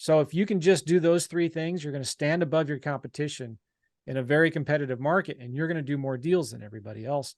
So if you can just do those three things, you're going to stand above your competition in a very competitive market, and you're going to do more deals than everybody else.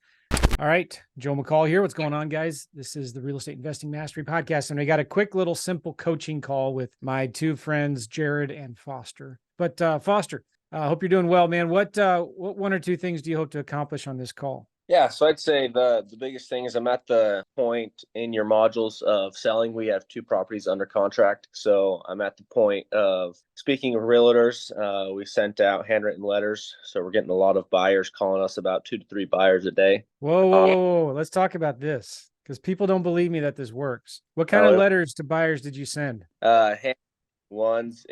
All right, Joe McCall here. What's going on, guys? This is the Real Estate Investing Mastery Podcast, and I got a quick little simple coaching call with my two friends, Jared and Foster. But Foster, I hope you're doing well, man. What one or two things do you hope to accomplish on this call? Yeah, so I'd say the biggest thing is I'm at the point in your modules of selling. We have 2 properties under contract. So I'm at the point of speaking of realtors. We sent out handwritten letters. So we're getting a lot of buyers calling us, about 2 to 3 buyers a day. Whoa. Let's talk about this because people don't believe me that this works. What kind of letters to buyers did you send? Ones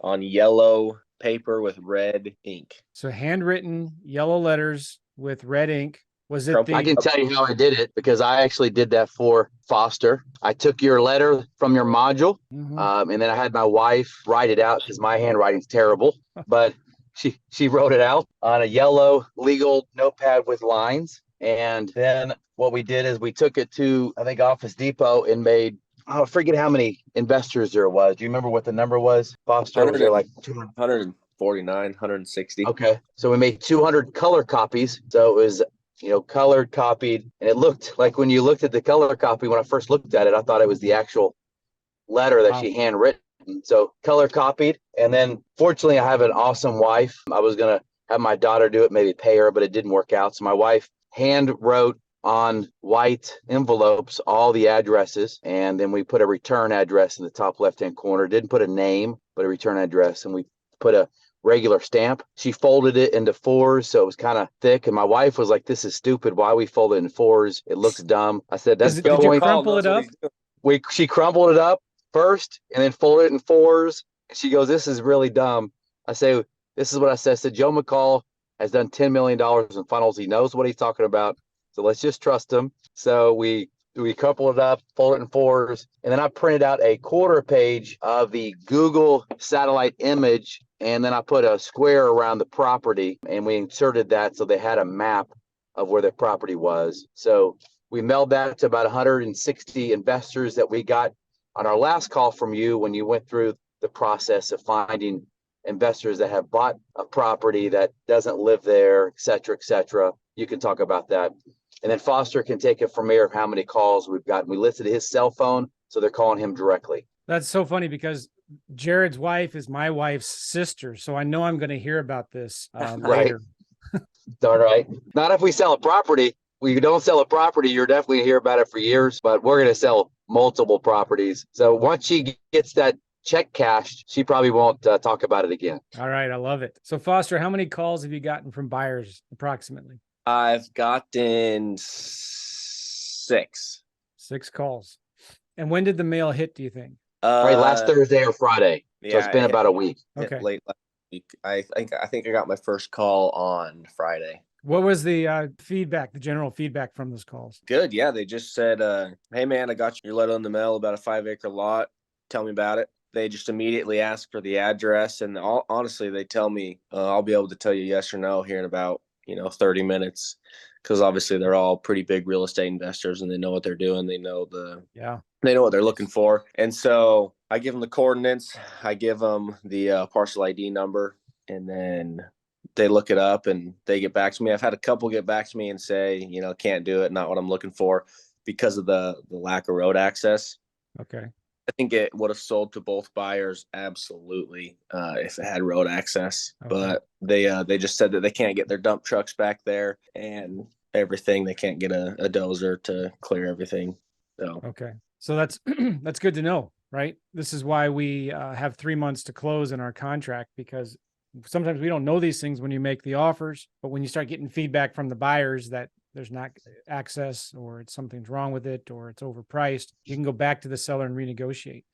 on yellow paper with red ink. So handwritten yellow letters with red ink. Was it I can tell you how I did it because I actually did that for Foster. I took your letter from your module, and then I had my wife write it out because my handwriting's terrible. But she wrote it out on a yellow legal notepad with lines. And then what we did is we took it to, I think, Office Depot and made, I forget how many investors there was. Do you remember what the number was, Foster? Was there like 149, 160. Okay. So we made 200 color copies. So it was, colored, copied. And it looked like when you looked at the color copy, when I first looked at it, I thought it was the actual letter that she handwritten. So color copied. And then fortunately, I have an awesome wife. I was going to have my daughter do it, maybe pay her, but it didn't work out. So my wife hand wrote on white envelopes all the addresses, and then we put a return address in the top left-hand corner. Didn't put a name, but a return address, and we put a regular stamp. She folded it into 4s, so it was kind of thick, and my wife was like, "This is stupid. Why we fold it in 4s? It looks dumb." I said, "That's the point." Did you crumple it up? She crumpled it up first, and then folded it in 4s. And she goes, "This is really dumb." I say, "This is what I said." I said, "Joe McCall has done $10 million in funnels. He knows what he's talking about. So let's just trust him." So we coupled it up, folded it in 4s, and then I printed out a quarter page of the Google satellite image, and then I put a square around the property, and we inserted that so they had a map of where the property was. So we mailed that to about 160 investors that we got on our last call from you when you went through the process of finding investors that have bought a property that doesn't live there, et cetera, et cetera. You can talk about that. And then Foster can take it from there of how many calls we've gotten. We listed his cell phone, so they're calling him directly. That's so funny because Jared's wife is my wife's sister, so I know I'm going to hear about this later. Darn right. Not if we sell a property. We don't sell a property, you're definitely going to hear about it for years, but we're going to sell multiple properties. So once she gets that check cashed, she probably won't talk about it again. All right. I love it. So Foster, how many calls have you gotten from buyers approximately? I've gotten 6. 6 calls. And when did the mail hit, do you think? Right, last Thursday or Friday. So it's been about a week. Okay. Late last week. I think I got my first call on Friday. What was the feedback, the general feedback from those calls? Good. Yeah. They just said, "Hey man, I got your letter in the mail about a 5-acre lot. Tell me about it." They just immediately ask for the address. And honestly, they tell me, I'll be able to tell you yes or no here in about 30 minutes, because obviously they're all pretty big real estate investors and they know what they're doing. They know they know what they're looking for. And so I give them the coordinates, I give them the parcel ID number, and then they look it up and they get back to me. I've had a couple get back to me and say, can't do it, not what I'm looking for, because of the lack of road access. Okay. I think it would have sold to both buyers absolutely if it had road access. Okay. But they just said that they can't get their dump trucks back there and everything. They can't get a dozer to clear everything. So okay, so that's that's good to know, right? This is why we have 3 months to close in our contract, because sometimes we don't know these things when you make the offers, but when you start getting feedback from the buyers that there's not access, or something's wrong with it, or it's overpriced, you can go back to the seller and renegotiate.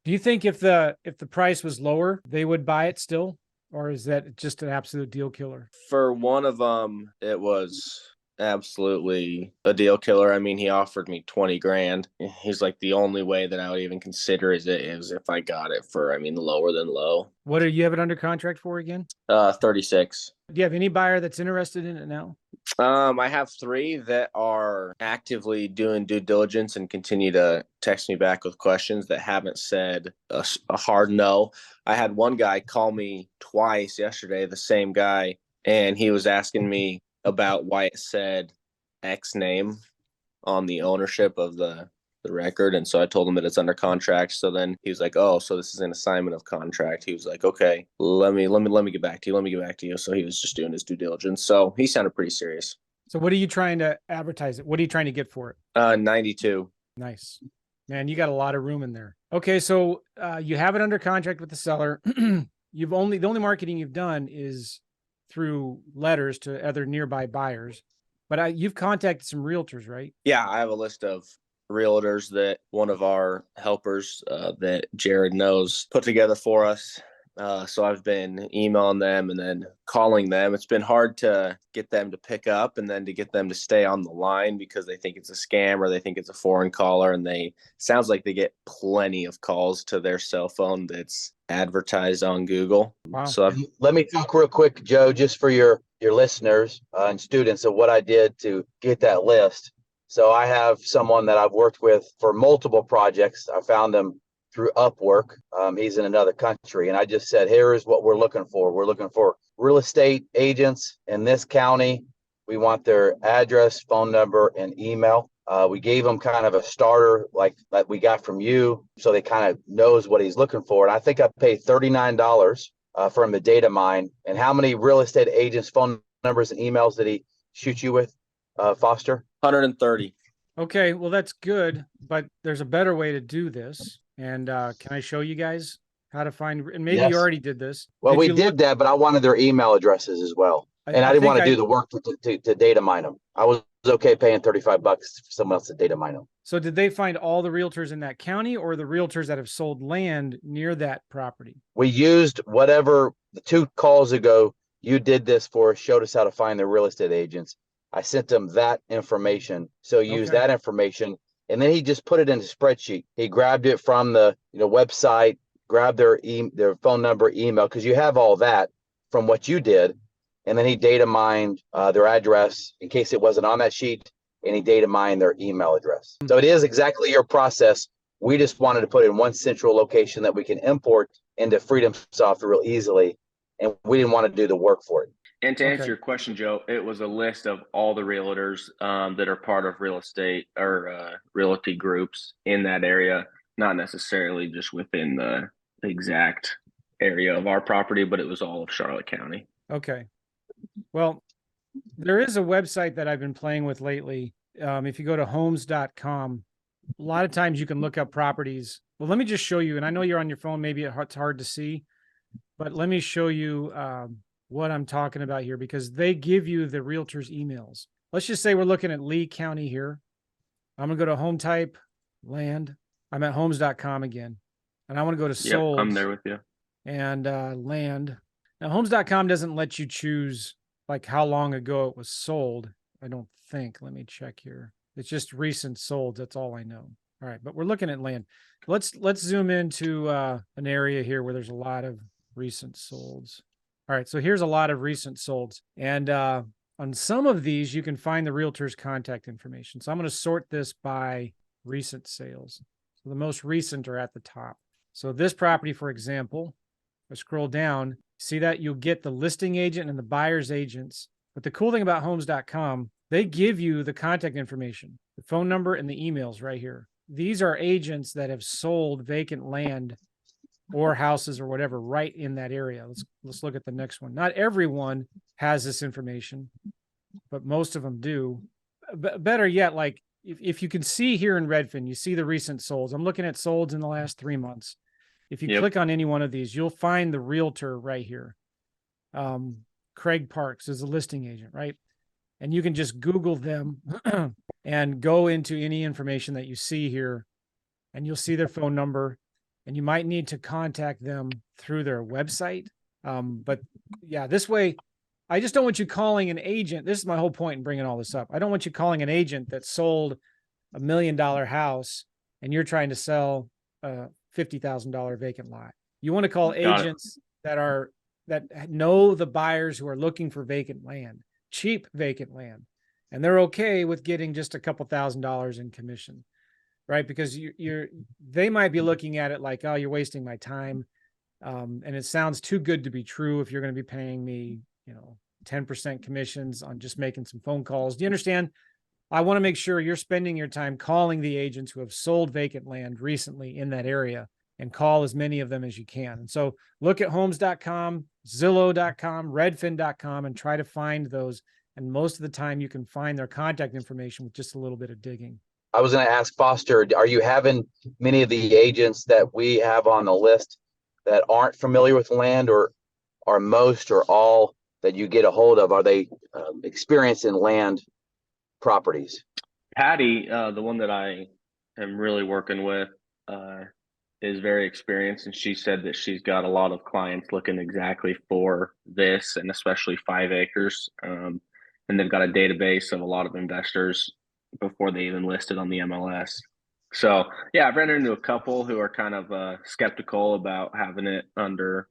Do you think if the price was lower, they would buy it still? Or is that just an absolute deal killer? For one of them, it was absolutely a deal killer. I mean, he offered me 20 grand. He's like, the only way that I would even consider is if I got it for, lower than low. What do you have it under contract for again? 36. Do you have any buyer that's interested in it now? I have 3 that are actively doing due diligence and continue to text me back with questions that haven't said a hard no. I had one guy call me twice yesterday, the same guy, and he was asking me about why it said X name on the ownership of the record. And so I told him that it's under contract. So then he was like, "Oh, so this is an assignment of contract." He was like, "Okay, let me get back to you. Let me get back to you." So he was just doing his due diligence. So he sounded pretty serious. So what are you trying to advertise it? What are you trying to get for it? 92. Nice. Man, you got a lot of room in there. Okay, so you have it under contract with the seller. The only marketing you've done is through letters to other nearby buyers. But you've contacted some realtors, right? Yeah, I have a list of realtors that one of our helpers that Jared knows put together for us. So I've been emailing them and then calling them. It's been hard to get them to pick up and then to get them to stay on the line because they think it's a scam or they think it's a foreign caller. And sounds like they get plenty of calls to their cell phone that's advertised on Google. Wow. So let me talk real quick, Joe, just for your listeners and students of what I did to get that list. So I have someone that I've worked with for multiple projects. I found him through Upwork. He's in another country. And I just said, here's what we're looking for. We're looking for real estate agents in this county. We want their address, phone number, and email. We gave them kind of a starter like that we got from you. So they kind of knows what he's looking for. And I think I paid $39 for him to data mine. And how many real estate agents, phone numbers, and emails did he shoot you with, Foster? 130. Okay, well, that's good, but there's a better way to do this. And can I show you guys how to find, and maybe Yes. you already did this. Well, we did that, but I wanted their email addresses as well. And I didn't want to do the work to data mine them. I was okay paying $35 for someone else to data mine them. So did they find all the realtors in that county or the realtors that have sold land near that property? We used whatever the 2 calls ago you did this for us, showed us how to find the real estate agents. I sent them that information. So use that information. And then he just put it in a spreadsheet. He grabbed it from the website, grabbed their phone number, email, because you have all that from what you did. And then he data mined their address in case it wasn't on that sheet, and he data mined their email address. So it is exactly your process. We just wanted to put it in one central location that we can import into Freedom Software real easily, and we didn't want to do the work for it. And to answer your question, Joe, it was a list of all the realtors that are part of real estate or realty groups in that area, not necessarily just within the exact area of our property, but it was all of Charlotte County. Okay. Well, there is a website that I've been playing with lately. If you go to homes.com, a lot of times you can look up properties. Well, let me just show you, and I know you're on your phone, maybe it's hard to see, but let me show you what I'm talking about here, because they give you the realtors' emails. Let's just say we're looking at Lee County here. I'm going to go to home type, land. I'm at homes.com again. And I want to go to sold. I'm there with you. And land. Now, homes.com doesn't let you choose like how long ago it was sold. I don't think. Let me check here. It's just recent sold. That's all I know. All right, but we're looking at land. Let's zoom into an area here where there's a lot of recent solds. All right, so here's a lot of recent solds. And on some of these, you can find the realtor's contact information. So I'm going to sort this by recent sales. So the most recent are at the top. So this property, for example, if I scroll down, see that you'll get the listing agent and the buyer's agents. But the cool thing about homes.com, they give you the contact information, the phone number and the emails right here. These are agents that have sold vacant land or houses or whatever right in that area. Let's look at the next one. Not everyone has this information, but most of them do. Better yet, like if you can see here in Redfin, you see the recent solds. I'm looking at solds in the last 3 months. If you click on any one of these, you'll find the realtor right here. Craig Parks is a listing agent, right? And you can just Google them and go into any information that you see here, and you'll see their phone number. And you might need to contact them through their website. But yeah, this way, I just don't want you calling an agent. This is my whole point in bringing all this up. I don't want you calling an agent that sold $1 million house and you're trying to sell a $50,000 vacant lot. You want to call agents that know the buyers who are looking for vacant land. cheap vacant land, and they're okay with getting just a couple $1,000s in commission, right? Because they might be looking at it like, oh, you're wasting my time. And it sounds too good to be true if you're going to be paying me, 10% commissions on just making some phone calls. Do you understand? I want to make sure you're spending your time calling the agents who have sold vacant land recently in that area, and call as many of them as you can. And so look at homes.com, Zillow.com, Redfin.com, and try to find those. And most of the time you can find their contact information with just a little bit of digging. I was going to ask Foster, are you having many of the agents that we have on the list that aren't familiar with land, or are most or all that you get a hold of, are they experienced in land properties? Patty, the one that I am really working with, is very experienced, and she said that she's got a lot of clients looking exactly for this, and especially 5 acres. And they've got a database of a lot of investors before they even listed on the MLS. So yeah, I've ran into a couple who are kind of skeptical about having it under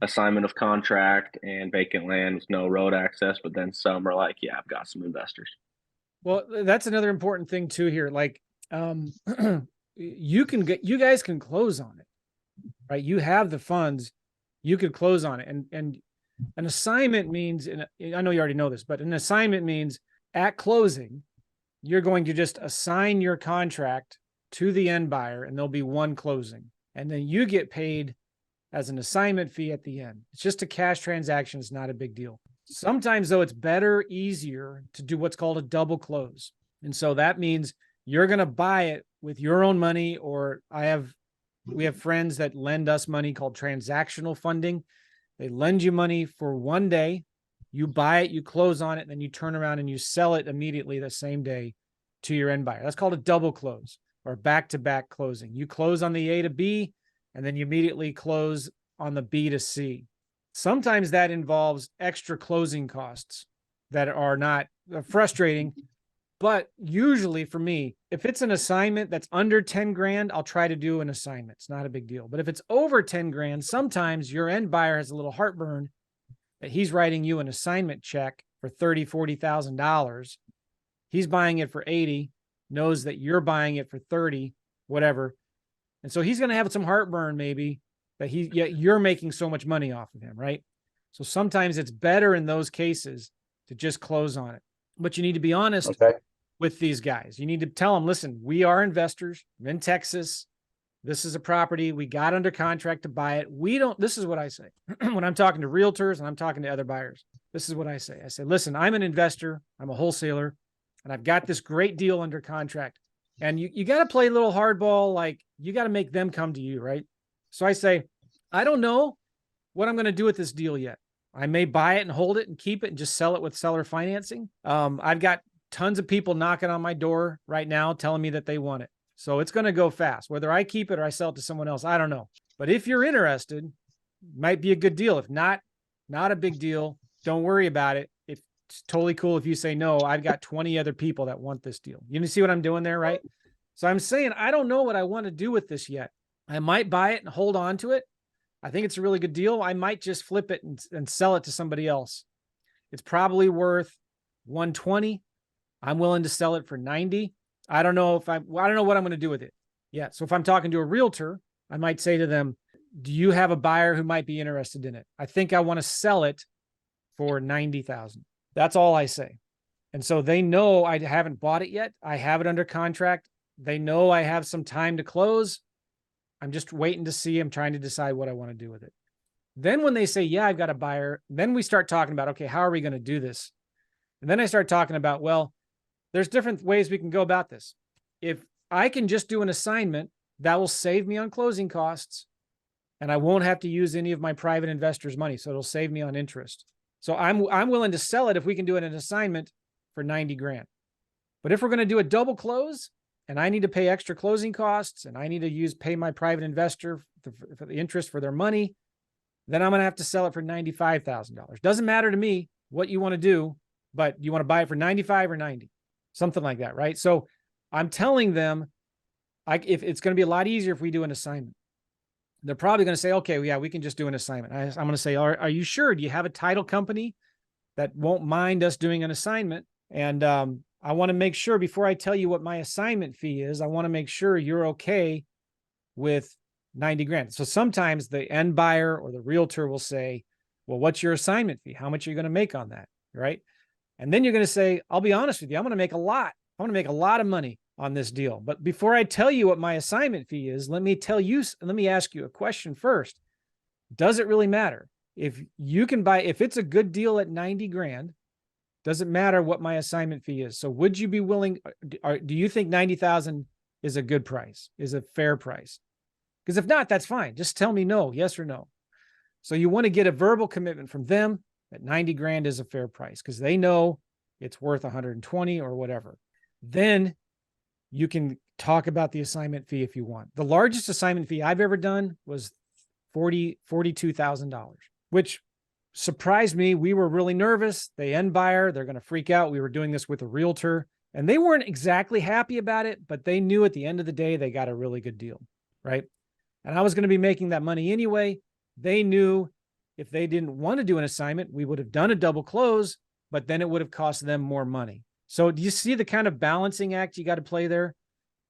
assignment of contract and vacant land with no road access, but then some are like, yeah, I've got some investors. Well, that's another important thing too here. Like, you guys can close on it, right? You have the funds, you could close on it. And an assignment means, and I know you already know this, but an assignment means at closing, you're going to just assign your contract to the end buyer, and there'll be one closing. And then you get paid as an assignment fee at the end. It's just a cash transaction. It's not a big deal. Sometimes though, it's better, easier to do what's called a double close. And so that means you're going to buy it with your own money, or we have friends that lend us money called transactional funding. They lend you money for one day, you buy it, you close on it, and then you turn around and you sell it immediately the same day to your end buyer. That's called a double close, or back-to-back closing. You close on the A to B, and then you immediately close on the B to C. Sometimes that involves extra closing costs that are not frustrating, but usually for me, if it's an assignment that's under 10 grand, I'll try to do an assignment. It's not a big deal. But if it's over 10 grand, sometimes your end buyer has a little heartburn that he's writing you an assignment check for $30,000, $40,000. He's buying it for 80, knows that you're buying it for 30, whatever. And so he's going to have some heartburn maybe that you're making so much money off of him, right? So sometimes it's better in those cases to just close on it. But you need to be honest with these guys. You need to tell them, listen, we are investors. I'm in Texas. This is a property. We got under contract to buy it. This is what I say when I'm talking to realtors and I'm talking to other buyers. This is what I say. I say, listen, I'm an investor. I'm a wholesaler, and I've got this great deal under contract. And you got to play a little hardball. Like, you got to make them come to you, right? So I say, I don't know what I'm going to do with this deal yet. I may buy it and hold it and keep it and just sell it with seller financing. I've got tons of people knocking on my door right now telling me that they want it. So it's going to go fast. Whether I keep it or I sell it to someone else, I don't know. But if you're interested, might be a good deal. If not a big deal. Don't worry about it. It's totally cool if you say, no, I've got 20 other people that want this deal. You see what I'm doing there, right? So I'm saying, I don't know what I want to do with this yet. I might buy it and hold on to it. I think it's a really good deal. I might just flip it and sell it to somebody else. It's probably worth 120. I'm willing to sell it for 90. I don't know what I'm going to do with it. Yeah. So if I'm talking to a realtor, I might say to them, do you have a buyer who might be interested in it? I think I want to sell it for 90,000. That's all I say. And so they know I haven't bought it yet. I have it under contract. They know I have some time to close. I'm just waiting to see. I'm trying to decide what I want to do with it. Then when they say, yeah, I've got a buyer, then we start talking about, okay, how are we going to do this? And then I start talking about, well, there's different ways we can go about this. If I can just do an assignment, that will save me on closing costs, and I won't have to use any of my private investors' money. So it'll save me on interest. So I'm willing to sell it if we can do it in an assignment for 90 grand. But if we're going to do a double close and I need to pay extra closing costs and I need to pay my private investor for the interest for their money, then I'm going to have to sell it for $95,000. Doesn't matter to me what you want to do, but you want to buy it for 95 or 90, something like that, right? So I'm telling them, if it's going to be a lot easier if we do an assignment. They're probably going to say, okay, well, yeah, we can just do an assignment. I'm going to say, are you sure? Do you have a title company that won't mind us doing an assignment. And I want to make sure before I tell you what my assignment fee is, I want to make sure you're okay with 90 grand. So sometimes the end buyer or the realtor will say, well, what's your assignment fee? How much are you going to make on that? Right. And then you're going to say, I'll be honest with you, I'm going to make a lot. I'm going to make a lot of money on this deal. But before I tell you what my assignment fee is, let me ask you a question first. Does it really matter? If you can buy, if it's a good deal at 90 grand, does it matter what my assignment fee is? So would you be willing, do you think 90,000 is a good price, is a fair price? Because if not, that's fine. Just tell me no, yes or no. So you want to get a verbal commitment from them that 90 grand is a fair price because they know it's worth 120 or whatever. Then you can talk about the assignment fee if you want. The largest assignment fee I've ever done was $42,000, which surprised me. We were really nervous. The end buyer, they're going to freak out. We were doing this with a realtor and they weren't exactly happy about it, but they knew at the end of the day, they got a really good deal, right? And I was going to be making that money anyway. They knew if they didn't want to do an assignment, we would have done a double close, but then it would have cost them more money. So do you see the kind of balancing act you got to play there?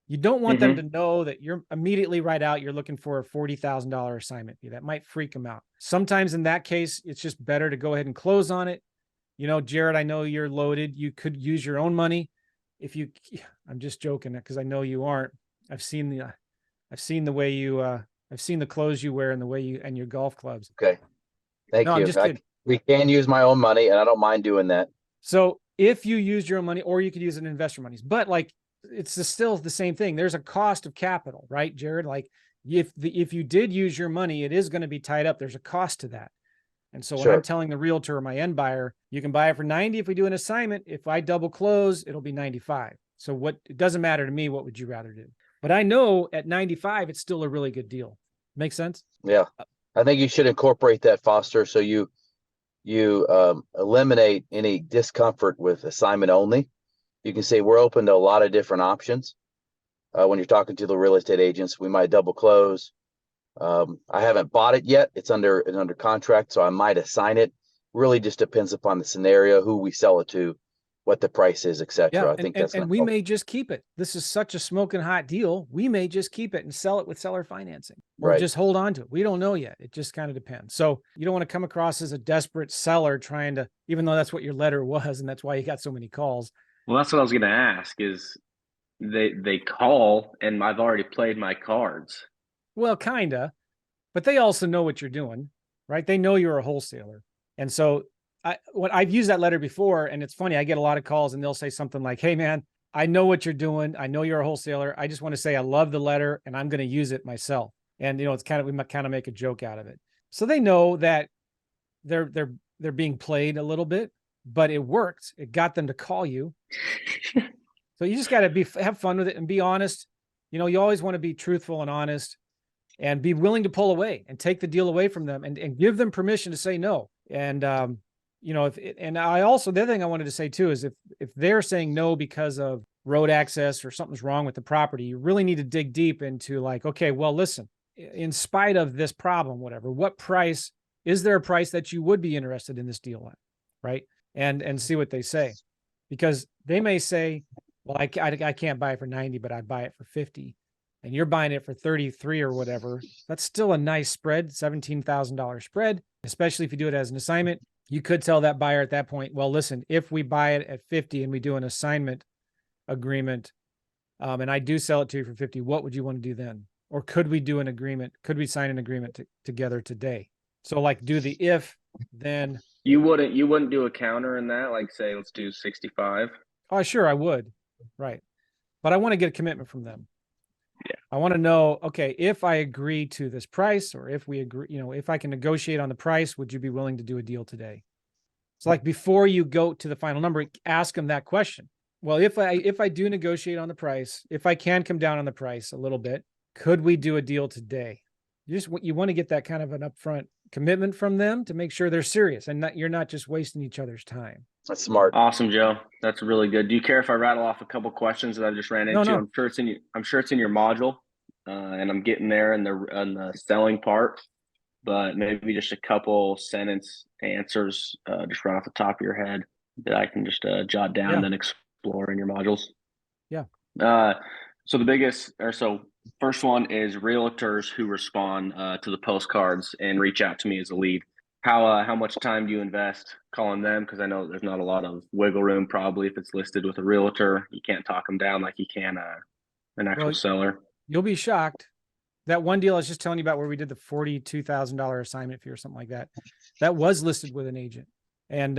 You don't want them to know that you're immediately right out, you're looking for a $40,000 assignment fee. That might freak them out. Sometimes in that case, it's just better to go ahead and close on it. You know, Jared, I know you're loaded. You could use your own money. I'm just joking because I know you aren't. I've seen the way you, I've seen the clothes you wear and the way you, and your golf clubs. Okay. Thank No, you. I'm just kidding. We can use my own money and I don't mind doing that. So if you use your own money, or you could use an investor monies, but like, it's still the same thing. There's a cost of capital, right, Jared? Like if you did use your money, it is going to be tied up. There's a cost to that. And so when I'm telling the realtor or my end buyer, you can buy it for 90 if we do an assignment. If I double close, it'll be 95. So it doesn't matter to me. What would you rather do? But I know at 95, it's still a really good deal. Make sense? Yeah. I think you should incorporate that, Foster, so you eliminate any discomfort with assignment only. You can say we're open to a lot of different options. When you're talking to the real estate agents, we might double close. I haven't bought it yet. It's under contract, so I might assign it. Really just depends upon the scenario, who we sell it to, what the price is, etc. Yeah, I think that's and we may just keep it. This is such a smoking hot deal. We may just keep it and sell it with seller financing, or just hold on to it. We don't know yet. It just kind of depends. So you don't want to come across as a desperate seller trying to, even though that's what your letter was, and that's why you got so many calls. Well, that's what I was going to ask is they call and I've already played my cards. Well, kind of, but they also know what you're doing, right? They know you're a wholesaler. And so I've used that letter before, and it's funny. I get a lot of calls and they'll say something like, hey man, I know what you're doing. I know you're a wholesaler. I just want to say, I love the letter and I'm going to use it myself. And, it's we might kind of make a joke out of it. So they know that they're being played a little bit, but it worked. It got them to call you. So you just got to have fun with it and be honest. You always want to be truthful and honest and be willing to pull away and take the deal away from them and give them permission to say no. And, and I also, the other thing I wanted to say too, is if they're saying no because of road access or something's wrong with the property, you really need to dig deep into like, okay, well, listen, in spite of this problem, whatever, is there a price that you would be interested in this deal at? Right. And see what they say, because they may say, well, I can't buy it for 90, but I'd buy it for 50. And you're buying it for 33 or whatever. That's still a nice spread, $17,000 spread, especially if you do it as an assignment. You could tell that buyer at that point, well, listen, if we buy it at 50 and we do an assignment agreement, and I do sell it to you for 50, what would you want to do then? Or could we do an agreement? Could we sign an agreement together today? So like do the if, then. You wouldn't do a counter in that, like say, let's do 65. Oh, sure, I would. Right. But I want to get a commitment from them. Yeah. I want to know, okay, if I agree to this price, or if we agree, if I can negotiate on the price, would you be willing to do a deal today? So like before you go to the final number, ask them that question. Well, if I do negotiate on the price, if I can come down on the price a little bit, could we do a deal today? You want to get that kind of an upfront commitment from them to make sure they're serious and you're not just wasting each other's time. That's smart. Awesome, Joe. That's really good. Do you care if I rattle off a couple questions that I just ran into? No. I'm sure it's in your module, and I'm getting there in the selling part. but maybe just a couple sentence answers, just right off the top of your head that I can just jot down Yeah. and then explore in your modules. Yeah. So the biggest, or so first one is realtors who respond to the postcards and reach out to me as a lead. How much time do you invest calling them? Because I know there's not a lot of wiggle room probably if it's listed with a realtor. You can't talk them down like you can an actual Well, seller. you'll be shocked. That one deal I was just telling you about where we did the $42,000 assignment fee or something like that, that was listed with an agent. And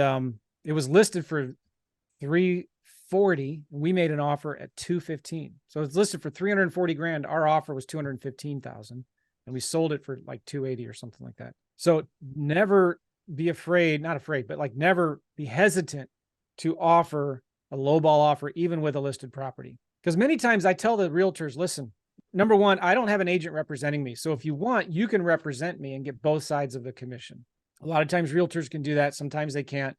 it was listed for $340. We made an offer at $215. So it's listed for $340,000. Our offer was $215,000, and we sold it for like $280 or something like that. So never be afraid, not afraid, but like never be hesitant to offer a lowball offer, even with a listed property. Because many times I tell the realtors, listen, number one, I don't have an agent representing me. So if you want, you can represent me and get both sides of the commission. A lot of times realtors can do that. Sometimes they can't.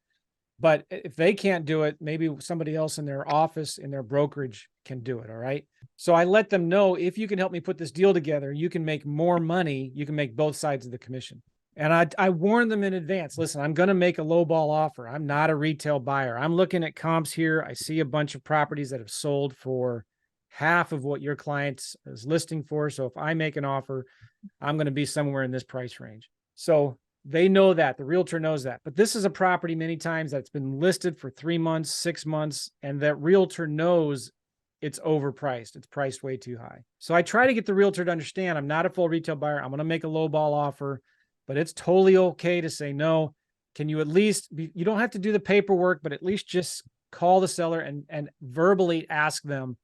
But if they can't do it, maybe somebody else in their office, in their brokerage can do it. All right. So I let them know, if you can help me put this deal together, you can make more money. You can make both sides of the commission. And I warn them in advance, listen, I'm going to make a lowball offer. I'm not a retail buyer. I'm looking at comps here. I see a bunch of properties that have sold for half of what your client is listing for. So if I make an offer, I'm going to be somewhere in this price range. So they know that, the realtor knows that. But this is a property many times that's been listed for 3 months, 6 months, and that realtor knows it's overpriced. It's priced way too high. So I try to get the realtor to understand, I'm not a full retail buyer. I'm going to make a lowball offer, but it's totally okay to say no. Can you at least you don't have to do the paperwork, but at least just call the seller and verbally ask them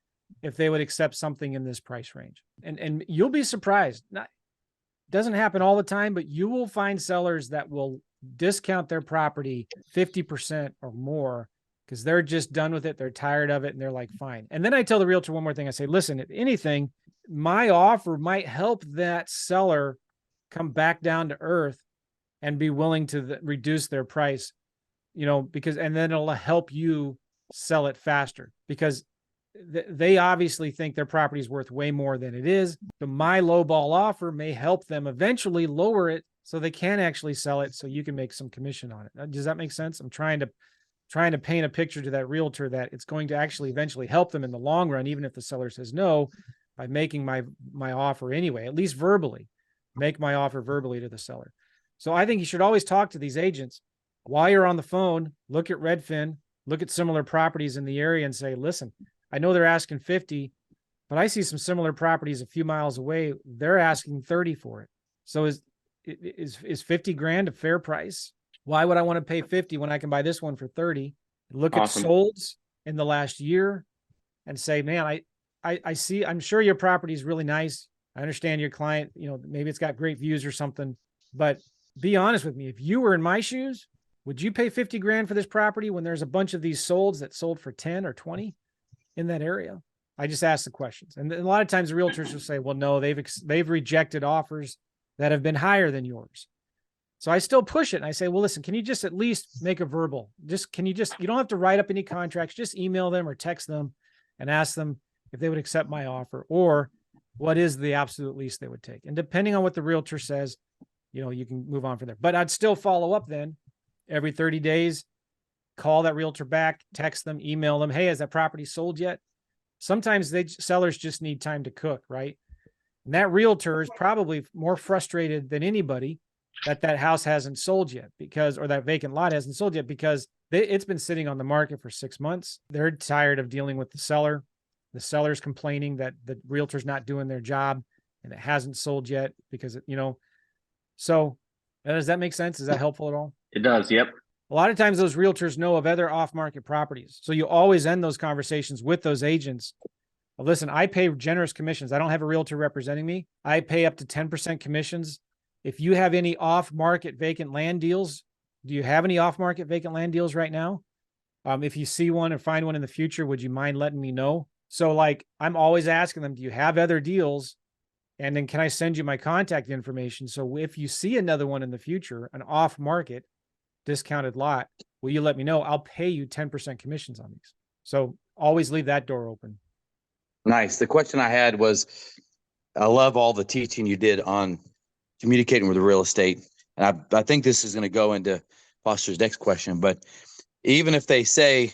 if they would accept something in this price range. And you'll be surprised. Doesn't happen all the time, but you will find sellers that will discount their property 50% or more because they're just done with it. They're tired of it. And they're like, fine. And then I tell the realtor one more thing. I say, listen, if anything, my offer might help that seller come back down to earth and be willing to reduce their price, because, and then it'll help you sell it faster because they obviously think their property is worth way more than it is. So my lowball offer may help them eventually lower it so they can actually sell it so you can make some commission on it. Does that make sense? I'm trying to paint a picture to that realtor that it's going to actually eventually help them in the long run, even if the seller says no, by making my offer anyway, at least verbally, make my offer verbally to the seller. So I think you should always talk to these agents while you're on the phone, look at Redfin, look at similar properties in the area and say, listen, I know they're asking 50, but I see some similar properties a few miles away. They're asking 30 for it. So is 50 grand a fair price? Why would I want to pay 50 when I can buy this one for 30? Look Awesome. at solds in the last year and say, man, I see, I'm sure your property is really nice. I understand your client, maybe it's got great views or something, but be honest with me. If you were in my shoes, would you pay 50 grand for this property when there's a bunch of these solds that sold for 10 or 20 in that area? I just ask the questions. And a lot of times the realtors will say, well, no, they've rejected offers that have been higher than yours. So I still push it. And I say, well, listen, can you just at least make a verbal? You don't have to write up any contracts, just email them or text them and ask them if they would accept my offer or what is the absolute least they would take. And depending on what the realtor says, you can move on from there. But I'd still follow up then every 30 days, call that realtor back, text them, email them. Hey, has that property sold yet? Sometimes sellers just need time to cook, right? And that realtor is probably more frustrated than anybody that house hasn't sold yet or that vacant lot hasn't sold yet because it's been sitting on the market for 6 months. They're tired of dealing with the seller. The seller's complaining that the realtor's not doing their job and it hasn't sold yet because, so does that make sense? Is that helpful at all? It does. Yep. A lot of times those realtors know of other off-market properties. So you always end those conversations with those agents. Well, listen, I pay generous commissions. I don't have a realtor representing me. I pay up to 10% commissions. If you have any off-market vacant land deals, do you have any off-market vacant land deals right now? If you see one or find one in the future, would you mind letting me know? So I'm always asking them, do you have other deals? And then can I send you my contact information? So if you see another one in the future, an off-market discounted lot, will you let me know? I'll pay you 10% commissions on these. So always leave that door open. Nice. The question I had was, I love all the teaching you did on communicating with the real estate. And I think this is going to go into Foster's next question, but even if they say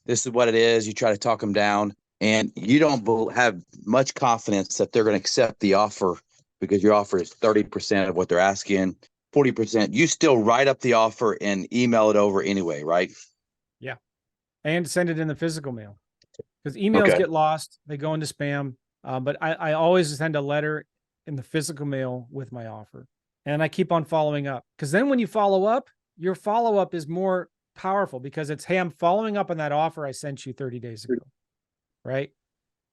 this is what it is, you try to talk them down and you don't have much confidence that they're going to accept the offer because your offer is 30% of what they're asking, 40%, you still write up the offer and email it over anyway, right? Yeah. And send it in the physical mail because emails get lost. They go into spam. But I always send a letter in the physical mail with my offer. And I keep on following up because then when you follow up, your follow-up is more powerful because it's, hey, I'm following up on that offer I sent you 30 days ago, right?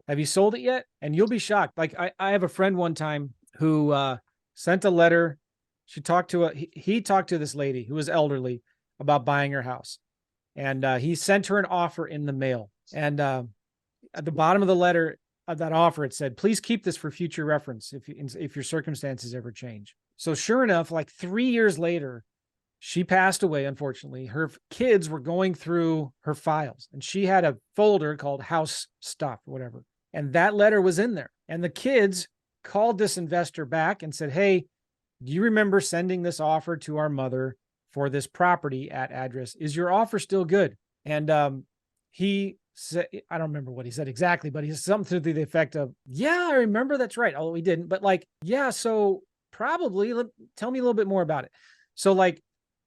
Have you sold it yet? And you'll be shocked. Like I have a friend one time who sent a letter. He talked to this lady who was elderly about buying her house. And he sent her an offer in the mail. And at the bottom of the letter of that offer, it said, please keep this for future reference if your circumstances ever change. So sure enough, like 3 years later, she passed away, unfortunately. Her kids were going through her files and she had a folder called house stuff, whatever. And that letter was in there. And the kids called this investor back and said, hey, do you remember sending this offer to our mother for this property at address? Is your offer still good? And he said, I don't remember what he said exactly, but he said something to the effect of, yeah, I remember, that's right. Although he didn't, but like, yeah, so probably tell me a little bit more about it. So like,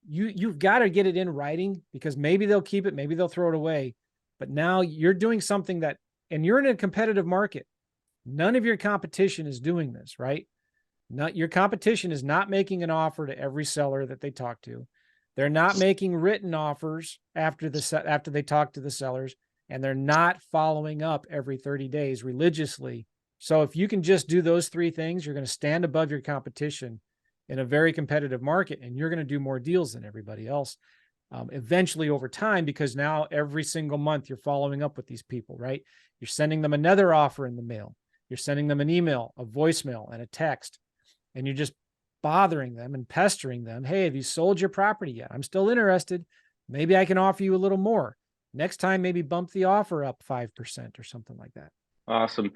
you've got to get it in writing because maybe they'll keep it, maybe they'll throw it away. But now you're doing something that, and you're in a competitive market. None of your competition is doing this, right? Your competition is not making an offer to every seller that they talk to. They're not making written offers after they talk to the sellers, and they're not following up every 30 days religiously. So if you can just do those three things, you're going to stand above your competition in a very competitive market, and you're going to do more deals than everybody else eventually over time, because now every single month you're following up with these people, right? You're sending them another offer in the mail. You're sending them an email, a voicemail, and a text, and you're just bothering them and pestering them. Hey, have you sold your property yet? I'm still interested. Maybe I can offer you a little more. Next time, maybe bump the offer up 5% or something like that. Awesome.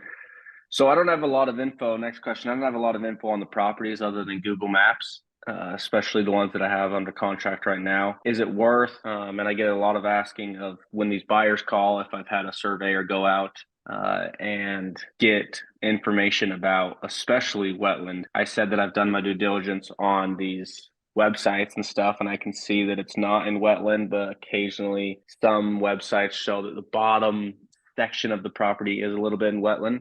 So I don't have a lot of info. Next question. I don't have a lot of info on the properties other than Google Maps, especially the ones that I have under contract right now. Is it worth, and I get a lot of asking of when these buyers call, if I've had a surveyor go out and get information about, especially wetland. I said that I've done my due diligence on these websites and stuff, and I can see that it's not in wetland, but occasionally some websites show that the bottom section of the property is a little bit in wetland.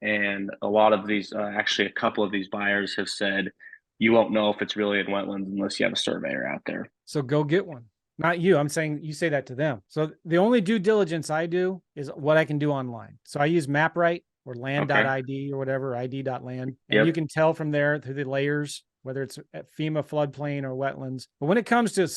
And a lot of these, actually a couple of these buyers have said, you won't know if it's really in wetlands unless you have a surveyor out there. So go get one. Not you. I'm saying you say that to them. So the only due diligence I do is what I can do online. So I use MapRight or land.id or whatever, id.land. And you can tell from there through the layers, whether it's at FEMA floodplain or wetlands. But when it comes to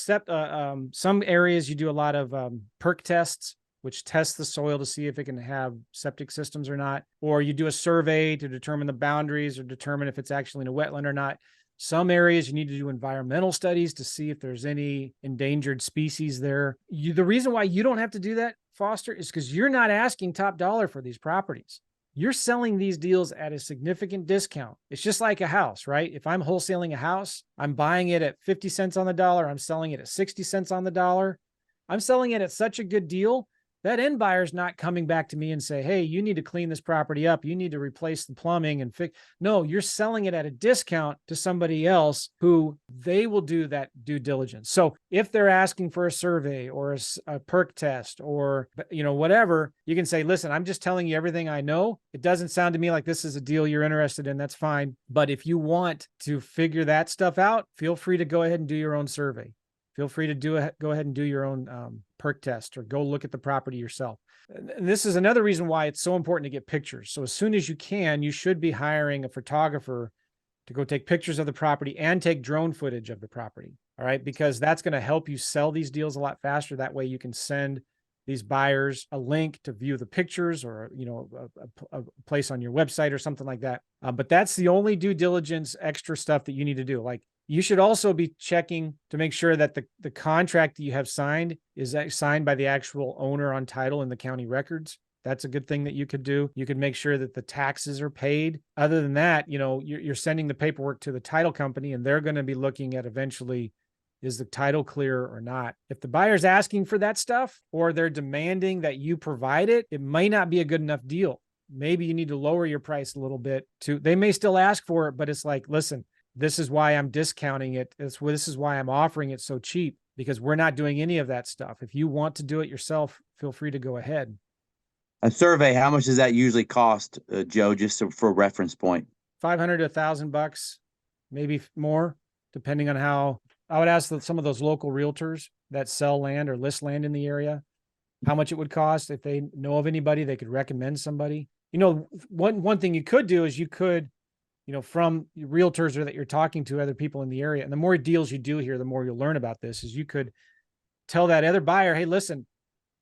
some areas, you do a lot of perk tests, which tests the soil to see if it can have septic systems or not. Or you do a survey to determine the boundaries or determine if it's actually in a wetland or not. Some areas you need to do environmental studies to see if there's any endangered species there. The reason why you don't have to do that, Foster, is because you're not asking top dollar for these properties. You're selling these deals at a significant discount. It's just like a house, right? If I'm wholesaling a house, I'm buying it at 50 cents on the dollar. I'm selling it at 60 cents on the dollar. I'm selling it at such a good deal that end buyer's not coming back to me and say, hey, you need to clean this property up. You need to replace the plumbing and fix. No, you're selling it at a discount to somebody else who they will do that due diligence. So if they're asking for a survey or a perk test or, whatever, you can say, listen, I'm just telling you everything I know. It doesn't sound to me like this is a deal you're interested in. That's fine. But if you want to figure that stuff out, feel free to go ahead and do your own survey. Feel free to go ahead and do your own perk test or go look at the property yourself. And this is another reason why it's so important to get pictures. So as soon as you can, you should be hiring a photographer to go take pictures of the property and take drone footage of the property. All right. Because that's going to help you sell these deals a lot faster. That way you can send these buyers a link to view the pictures or, a place on your website or something like that. But that's the only due diligence extra stuff that you need to do. Like, you should also be checking to make sure that the contract that you have signed is signed by the actual owner on title in the county records. That's a good thing that you could do. You could make sure that the taxes are paid. Other than that, you're sending the paperwork to the title company, and they're going to be looking at eventually, is the title clear or not? If the buyer's asking for that stuff or they're demanding that you provide it, it might not be a good enough deal. Maybe you need to lower your price a little bit they may still ask for it, but it's like, listen, this is why I'm discounting it. This is why I'm offering it so cheap, because we're not doing any of that stuff. If you want to do it yourself, feel free to go ahead. A survey, how much does that usually cost, Joe, just for a reference point? $500 to $1,000, maybe more, depending on how. I would ask some of those local realtors that sell land or list land in the area, how much it would cost. If they know of anybody, they could recommend somebody. One thing you could do is you could, from realtors or that you're talking to other people in the area, and the more deals you do here, the more you'll learn about this, is you could tell that other buyer, hey, listen,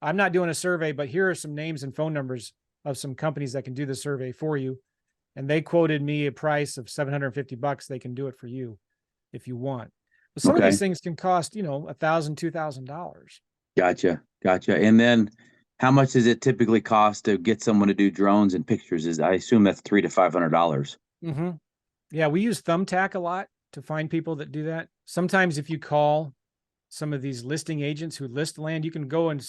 I'm not doing a survey, but here are some names and phone numbers of some companies that can do the survey for you. And they quoted me a price of $750. They can do it for you if you want. But some of these things can cost, $1,000, $2,000. Gotcha. And then how much does it typically cost to get someone to do drones and pictures? I assume that's $300 to $500. Mm-hmm. Yeah, we use Thumbtack a lot to find people that do that. Sometimes if you call some of these listing agents who list land, you can go and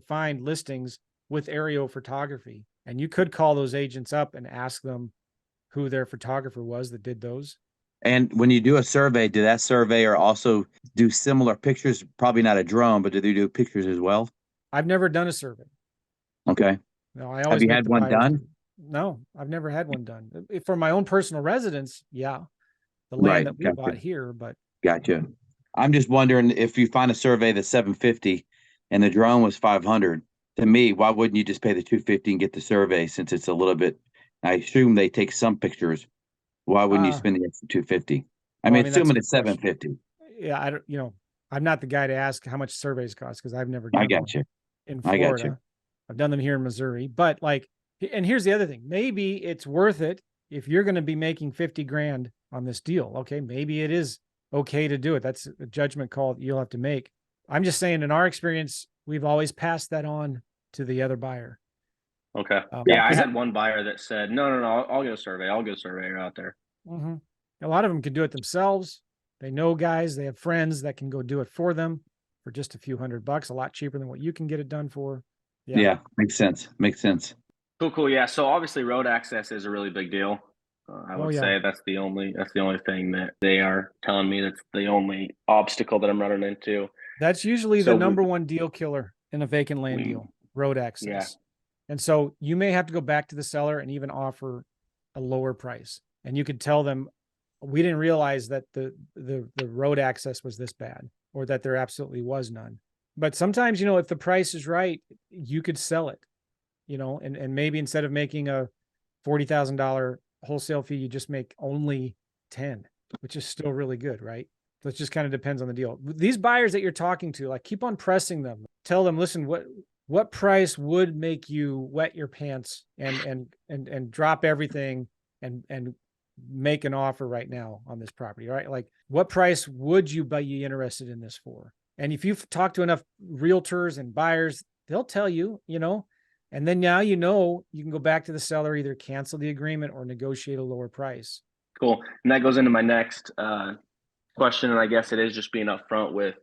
find listings with aerial photography. And you could call those agents up and ask them who their photographer was that did those. And when you do a survey, do that surveyor also do similar pictures? Probably not a drone, but do they do pictures as well? I've never done a survey. Okay. No, I always have you had one done? No, I've never had one done. For my own personal residence, yeah. The land that we bought here, but. Gotcha. I'm just wondering, if you find a survey that's $750 and the drone was $500, to me, why wouldn't you just pay the $250 and get the survey, since it's a little bit, I assume they take some pictures. Why wouldn't you spend the extra $250? I mean, assuming it's $750. Yeah, I don't, I'm not the guy to ask how much surveys cost, because I've never done I got you. In Florida. I've done them here in Missouri, but and here's the other thing. Maybe it's worth it if you're going to be making 50 grand on this deal. Okay. Maybe it is okay to do it. That's a judgment call that you'll have to make. I'm just saying, in our experience, we've always passed that on to the other buyer. Okay. I had one buyer that said, no, I'll get a survey. I'll get a surveyor out there. Mm-hmm. A lot of them can do it themselves. They know guys, they have friends that can go do it for them for just a few $100, a lot cheaper than what you can get it done for. Yeah. Makes sense. Cool. Yeah. So obviously road access is a really big deal. I would say that's the only thing that they are telling me that's the only obstacle that I'm running into. That's usually the number one deal killer in a vacant land deal, road access. Yeah. And so you may have to go back to the seller and even offer a lower price. And you could tell them, we didn't realize that the road access was this bad, or that there absolutely was none. But sometimes, if the price is right, you could sell it, and maybe instead of making a $40,000 wholesale fee, you just make only 10, which is still really good, right? So it just kind of depends on the deal. These buyers that you're talking to, keep on pressing them. Tell them, listen, what price would make you wet your pants and drop everything and make an offer right now on this property, right? What price would you be interested in this for? And if you've talked to enough realtors and buyers, they'll tell you, and then now you can go back to the seller, either cancel the agreement or negotiate a lower price. Cool. And that goes into my next question. And I guess it is just being upfront with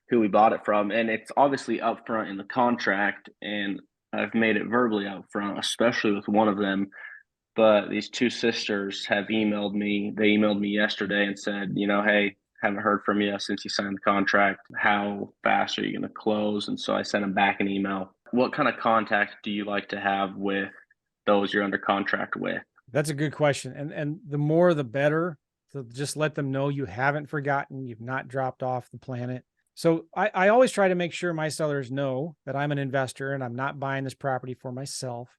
who we bought it from. And it's obviously upfront in the contract. And I've made it verbally upfront, especially with one of them. But these two sisters have emailed me. They emailed me yesterday and said, hey, haven't heard from you since you signed the contract. How fast are you going to close? And so I sent them back an email. What kind of contact do you like to have with those you're under contract with? That's a good question. And the more, the better. So just let them know you haven't forgotten. You've not dropped off the planet. So I always try to make sure my sellers know that I'm an investor and I'm not buying this property for myself.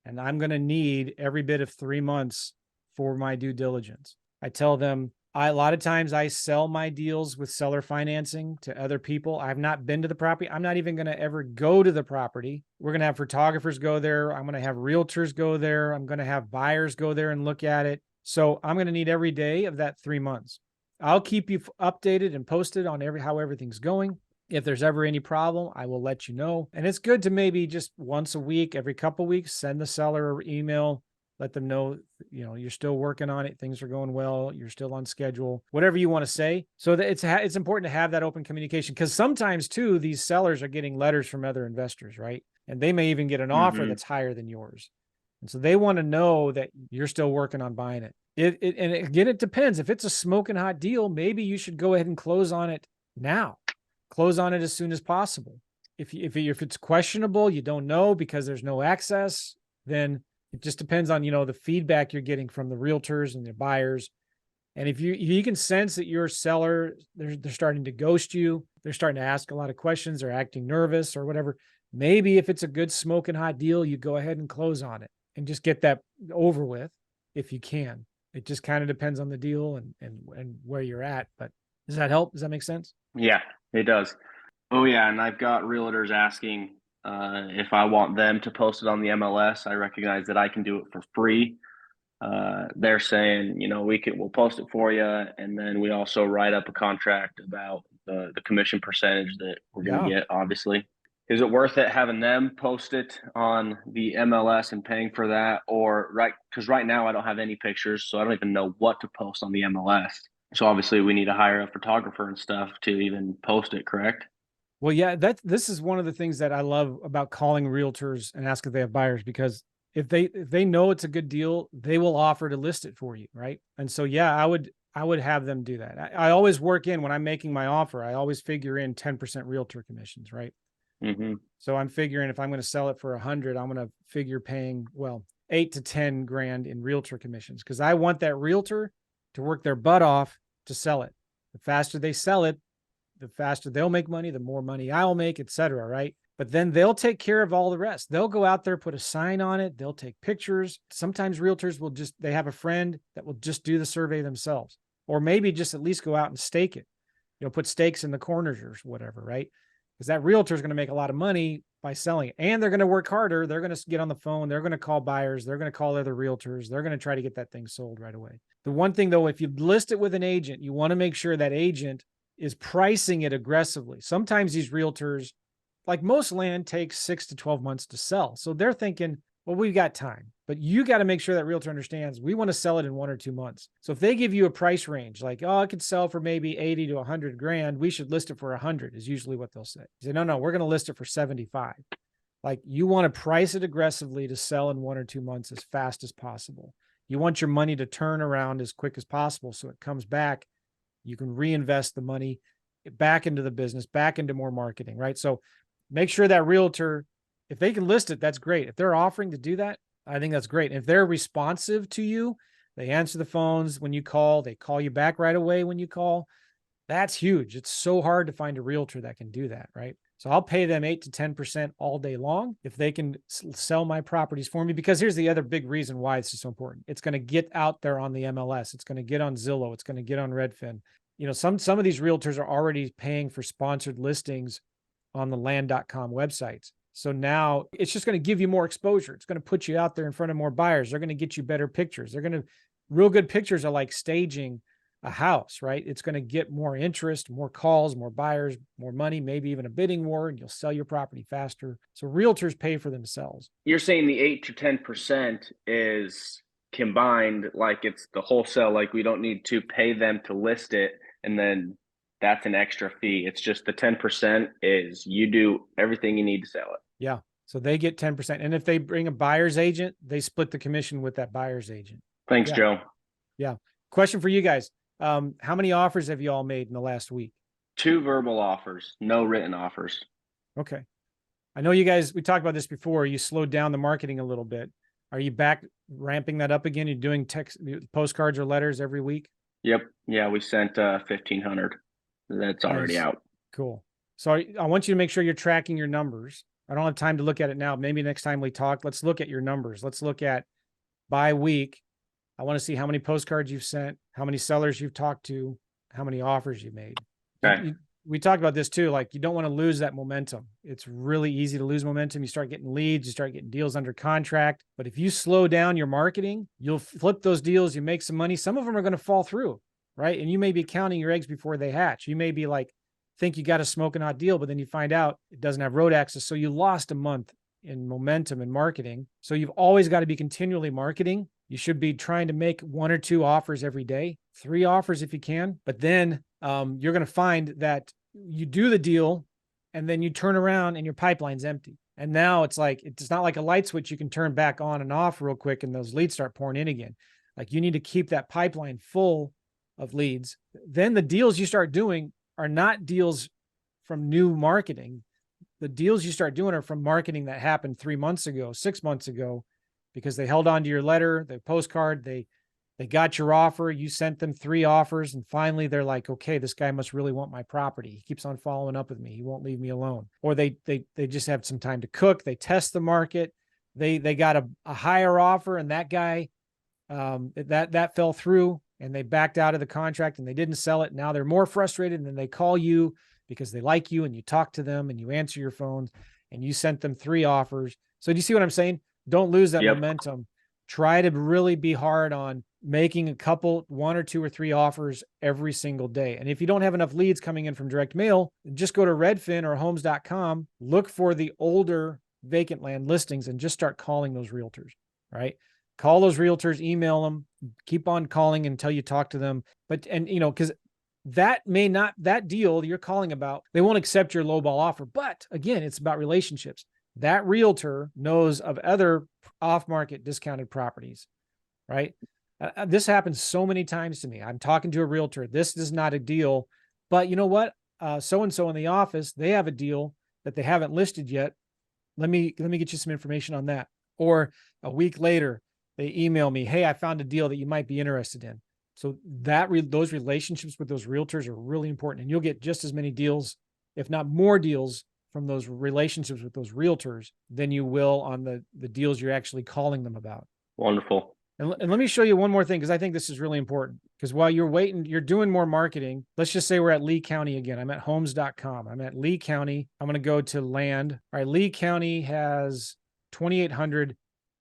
And I'm going to need every bit of 3 months for my due diligence. I tell them, a lot of times I sell my deals with seller financing to other people. I've not been to the property. I'm not even going to ever go to the property. We're going to have photographers go there. I'm going to have realtors go there. I'm going to have buyers go there and look at it. So I'm going to need every day of that 3 months. I'll keep you updated and posted on how everything's going. If there's ever any problem, I will let you know. And it's good to maybe just once a week, every couple weeks, send the seller an email, let them know, you're still working on it. Things are going well. You're still on schedule, whatever you want to say. So that it's important to have that open communication, because sometimes too, these sellers are getting letters from other investors, right? And they may even get an offer that's higher than yours. And so they want to know that you're still working on buying it. And again, it depends. If it's a smoking hot deal, maybe you should go ahead and close on it now. Close on it as soon as possible. If it's questionable, you don't know because there's no access, then it just depends on, the feedback you're getting from the realtors and the buyers. And if you can sense that your seller, they're starting to ghost you, they're starting to ask a lot of questions, they're acting nervous or whatever, maybe if it's a good smoking hot deal, you go ahead and close on it and just get that over with if you can. It just kind of depends on the deal and where you're at. But does that help? Does that make sense? Yeah, it does. Oh yeah, and I've got realtors asking if I want them to post it on the MLS. I recognize that I can do it for free. They're saying, we'll post it for you, and then we also write up a contract about the commission percentage that we're going to get. Obviously, is it worth it having them post it on the MLS and paying for that, or because right now I don't have any pictures, so I don't even know what to post on the MLS. So obviously we need to hire a photographer and stuff to even post it, correct? Well, yeah, this is one of the things that I love about calling realtors and ask if they have buyers, because if they know it's a good deal, they will offer to list it for you, right? And so, yeah, I would have them do that. I always work in, when I'm making my offer, I always figure in 10% realtor commissions, right? Mm-hmm. So I'm figuring if I'm going to sell it for 100, I'm going to figure paying, 8 to 10 grand in realtor commissions, because I want that realtor to work their butt off to sell it. The faster they sell it, the faster they'll make money, the more money I'll make, et cetera, right? But then they'll take care of all the rest. They'll go out there, put a sign on it. They'll take pictures. Sometimes realtors they have a friend that will just do the survey themselves, or maybe just at least go out and stake it, put stakes in the corners or whatever, right? Because that realtor is going to make a lot of money by selling it, and they're going to work harder. They're going to get on the phone. They're going to call buyers. They're going to call other realtors. They're going to try to get that thing sold right away. The one thing though, if you list it with an agent, you want to make sure that agent is pricing it aggressively. Sometimes these realtors, like most land, takes 6 to 12 months to sell. So they're thinking, well, we've got time, but you got to make sure that realtor understands we want to sell it in 1 or 2 months. So if they give you a price range, like, oh, I could sell for maybe 80 to 100 grand, we should list it for 100 is usually what they'll say. You say, no, we're going to list it for 75. Like, you want to price it aggressively to sell in 1 or 2 months as fast as possible. You want your money to turn around as quick as possible. So it comes back. You can reinvest the money back into the business, back into more marketing, right? So make sure that realtor, if they can list it, that's great. If they're offering to do that, I think that's great. And if they're responsive to you, they answer the phones when you call, they call you back right away when you call, that's huge. It's so hard to find a realtor that can do that, right? So I'll pay them 8 to 10% all day long if they can sell my properties for me, because here's the other big reason why this is so important. It's going to get out there on the MLS. It's going to get on Zillow. It's going to get on Redfin. Some of these realtors are already paying for sponsored listings on the land.com websites. So now it's just going to give you more exposure. It's going to put you out there in front of more buyers. They're going to get you better pictures. Real good pictures are like staging a house, right? It's going to get more interest, more calls, more buyers, more money, maybe even a bidding war, and you'll sell your property faster. So realtors pay for themselves. You're saying the 8 to 10% is combined, like it's the wholesale, like we don't need to pay them to list it, and then that's an extra fee. It's just the 10% is you do everything you need to sell it. Yeah. So they get 10%. And if they bring a buyer's agent, they split the commission with that buyer's agent. Thanks, Joe. Yeah. Question for you guys. How many offers have you all made in the last week? 2 verbal offers, no written offers. Okay. I know you guys, we talked about this before. You slowed down the marketing a little bit. Are you back ramping that up again? You're doing text, postcards or letters every week? Yep. Yeah. We sent 1,500. That's already out. Cool. So I want you to make sure you're tracking your numbers. I don't have time to look at it now. Maybe next time we talk, let's look at your numbers. Let's look at by week. I want to see how many postcards you've sent, how many sellers you've talked to, how many offers you made. Okay. We talked about this too. Like, you don't want to lose that momentum. It's really easy to lose momentum. You start getting leads, you start getting deals under contract. But if you slow down your marketing, you'll flip those deals, you make some money. Some of them are going to fall through, right? And you may be counting your eggs before they hatch. You may be like, think you got a smoking hot deal, but then you find out it doesn't have road access. So you lost a month in momentum and marketing. So you've always got to be continually marketing. You should be trying to make 1 or 2 offers every day, 3 offers if you can. But then you're going to find that you do the deal and then you turn around and your pipeline's empty. And now it's not like a light switch you can turn back on and off real quick and those leads start pouring in again. Like you need to keep that pipeline full of leads. Then the deals you start doing are not deals from new marketing. The deals you start doing are from marketing that happened 3 months ago, 6 months ago, because they held on to your letter, the postcard, they got your offer, you sent them 3 offers, and finally they're like, okay, this guy must really want my property. He keeps on following up with me. He won't leave me alone. Or they just have some time to cook. They test the market. They got a higher offer, and that guy, that fell through, and they backed out of the contract and they didn't sell it. Now they're more frustrated, and then they call you because they like you and you talk to them and you answer your phone and you sent them 3 offers. So do you see what I'm saying? Don't lose that momentum. Try to really be hard on making a couple, 1 or 2 or 3 offers every single day. And if you don't have enough leads coming in from direct mail, just go to Redfin or homes.com, look for the older vacant land listings and just start calling those realtors, right? Call those realtors, email them, keep on calling until you talk to them. Because that deal you're calling about, they won't accept your lowball offer. But again, it's about relationships. That realtor knows of other off-market discounted properties, right? This happens so many times to me. I'm talking to a realtor. This is not a deal, but you know what? So-and-so in the office, they have a deal that they haven't listed yet. Let me get you some information on that. Or a week later, they email me, hey, I found a deal that you might be interested in. So those relationships with those realtors are really important, and you'll get just as many deals, if not more deals, from those relationships with those realtors than you will on the deals you're actually calling them about. Wonderful. And let me show you one more thing, because I think this is really important. Because while you're waiting, you're doing more marketing. Let's just say we're at Lee County again. I'm at homes.com. I'm at Lee County. I'm going to go to land. All right, Lee County has 2,800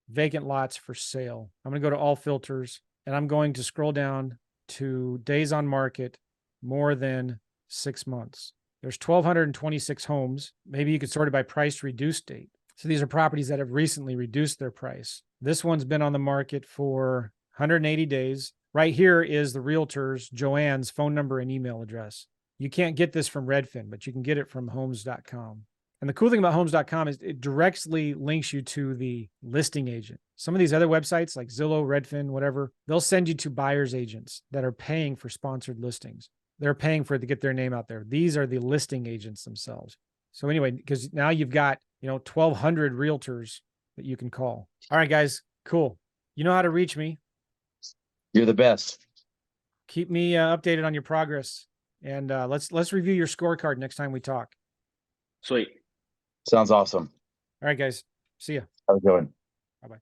vacant lots for sale. I'm going to go to all filters, and I'm going to scroll down to days on market, more than 6 months. There's 1,226 homes. Maybe you could sort it by price reduced date. So these are properties that have recently reduced their price. This one's been on the market for 180 days. Right here is the realtor's, Joanne's, phone number and email address. You can't get this from Redfin, but you can get it from homes.com. And the cool thing about homes.com is it directly links you to the listing agent. Some of these other websites like Zillow, Redfin, whatever, they'll send you to buyer's agents that are paying for sponsored listings. They're paying for it to get their name out there. These are the listing agents themselves. So anyway, because now you've got, 1,200 realtors that you can call. All right, guys, cool. You know how to reach me. You're the best. Keep me updated on your progress, and let's review your scorecard next time we talk. Sweet. Sounds awesome. All right, guys. See ya. How's it going? Bye-bye.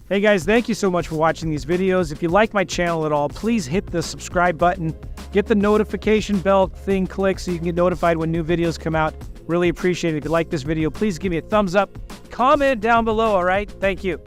Hey guys, thank you so much for watching these videos. If you like my channel at all, please hit the subscribe button. Get the notification bell thing clicked so you can get notified when new videos come out. Really appreciate it. If you like this video, please give me a thumbs up. Comment down below, all right? Thank you.